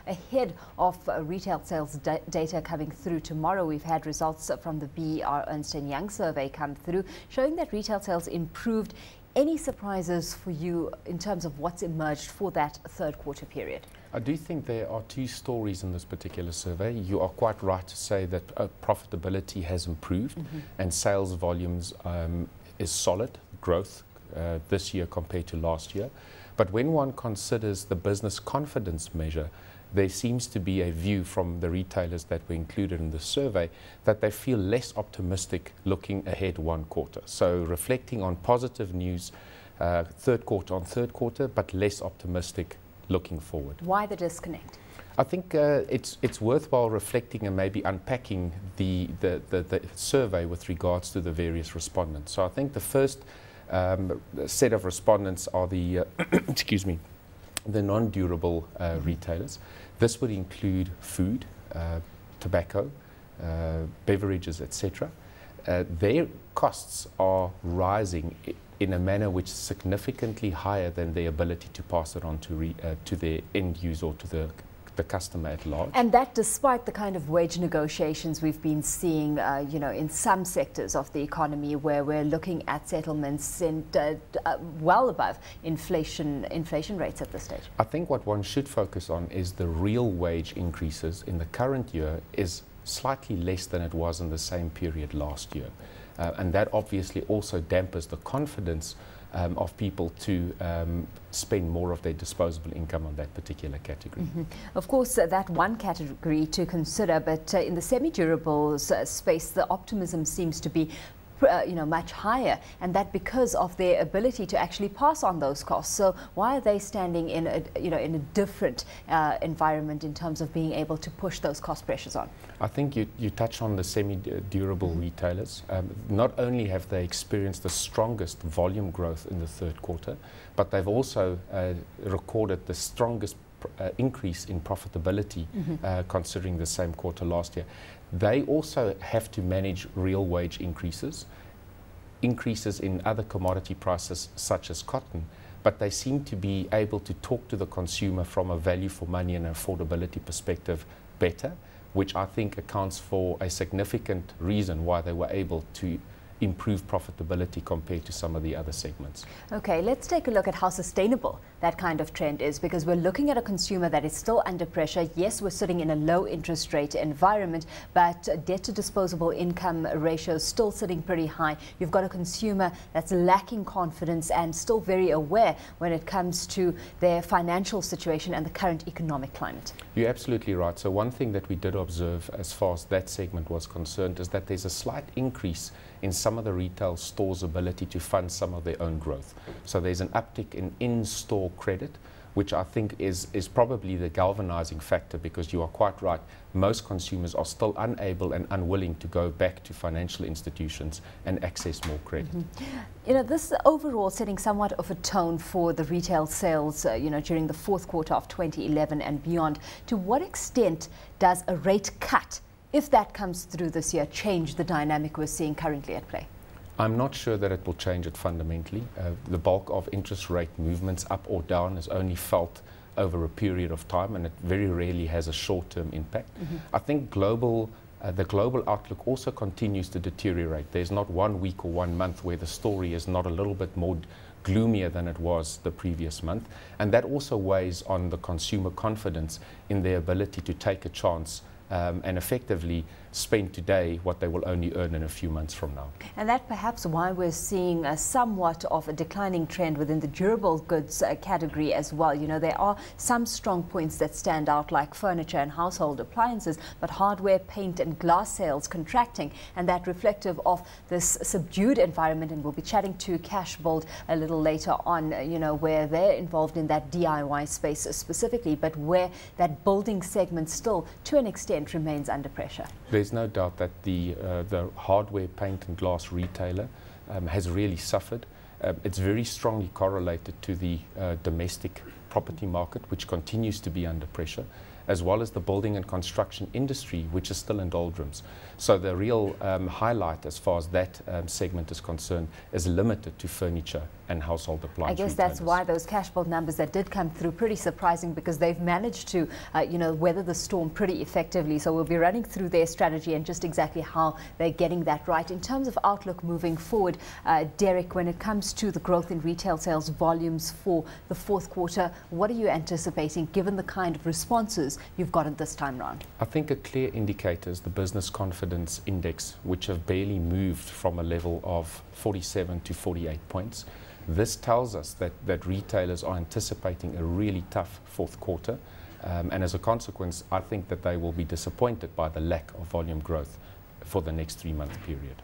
ahead of retail sales data coming through tomorrow. We've had results from the BER Ernst Young survey come through, showing that retail sales improved. Any surprises for you in terms of what's emerged for that third quarter period? I do think there are two stories in this particular survey. You are quite right to say that profitability has improved and sales volumes is solid growth this year compared to last year. But when one considers the business confidence measure, there seems to be a view from the retailers that were included in the survey that they feel less optimistic looking ahead one quarter. So reflecting on positive news third quarter on third quarter, but less optimistic looking forward. Why the disconnect? I think it's worthwhile reflecting and maybe unpacking the survey with regards to the various respondents. So I think the first set of respondents are the excuse me, the non-durable retailers. This would include food, tobacco, beverages, etc. Their costs are rising in a manner which is significantly higher than their ability to pass it on to their end user or to the customer at large. And that despite the kind of wage negotiations we've been seeing, in some sectors of the economy where we're looking at settlements and well above inflation rates at this stage. I think what one should focus on is the real wage increases in the current year is slightly less than it was in the same period last year. And that obviously also dampers the confidence of people to spend more of their disposable income on that particular category. Of course, that one category to consider, but in the semi-durables space, the optimism seems to be much higher, and that because of their ability to actually pass on those costs. So why are they standing in a different environment in terms of being able to push those cost pressures on? I think you touch on the semi-durable retailers. Not only have they experienced the strongest volume growth in the third quarter, but they've also recorded the strongest increase in profitability considering the same quarter last year. They also have to manage real wage increases in other commodity prices such as cotton, but they seem to be able to talk to the consumer from a value for money and affordability perspective better, which I think accounts for a significant reason why they were able to improve profitability compared to some of the other segments. Okay, let's take a look at how sustainable that kind of trend is, because we're looking at a consumer that is still under pressure. Yes, we're sitting in a low interest rate environment, but debt to disposable income ratio is still sitting pretty high. You've got a consumer that's lacking confidence and still very aware when it comes to their financial situation and the current economic climate. You're absolutely right. So one thing that we did observe as far as that segment was concerned is that there's a slight increase in some of the retail stores' ability to fund some of their own growth. So there's an uptick in-store credit, which I think is probably the galvanizing factor, because you are quite right, most consumers are still unable and unwilling to go back to financial institutions and access more credit. This overall setting somewhat of a tone for the retail sales, during the fourth quarter of 2011 and beyond. To what extent does a rate cut, if that comes through this year, change the dynamic we're seeing currently at play? I'm not sure that it will change it fundamentally. The bulk of interest rate movements up or down is only felt over a period of time, and it very rarely has a short-term impact. I think the global outlook also continues to deteriorate. There's not 1 week or 1 month where the story is not a little bit more gloomier than it was the previous month, and that also weighs on the consumer confidence in their ability to take a chance and effectively spend today what they will only earn in a few months from now. And that perhaps why we're seeing somewhat of a declining trend within the durable goods category as well. There are some strong points that stand out, like furniture and household appliances, but hardware, paint and glass sales contracting, and that reflective of this subdued environment. And we'll be chatting to Cashbuild a little later on, where they're involved in that DIY space specifically, but where that building segment still to an extent remains under pressure. There's no doubt that the hardware, paint and glass retailer has really suffered. It's very strongly correlated to the domestic property market, which continues to be under pressure. as well as the building and construction industry, which is still in doldrums. So the real highlight as far as that segment is concerned is limited to furniture and household appliance I guess retailers. that's why those cash build numbers that did come through pretty surprising, because they've managed to weather the storm pretty effectively. So we'll be running through their strategy and just exactly how they're getting that right. In terms of outlook moving forward, Derek, when it comes to the growth in retail sales volumes for the fourth quarter, what are you anticipating given the kind of responses you've gotten this time round? I think a clear indicator is the business confidence index, which have barely moved from a level of 47 to 48 points. This tells us that retailers are anticipating a really tough fourth quarter, and as a consequence, I think that they will be disappointed by the lack of volume growth for the next 3-month period.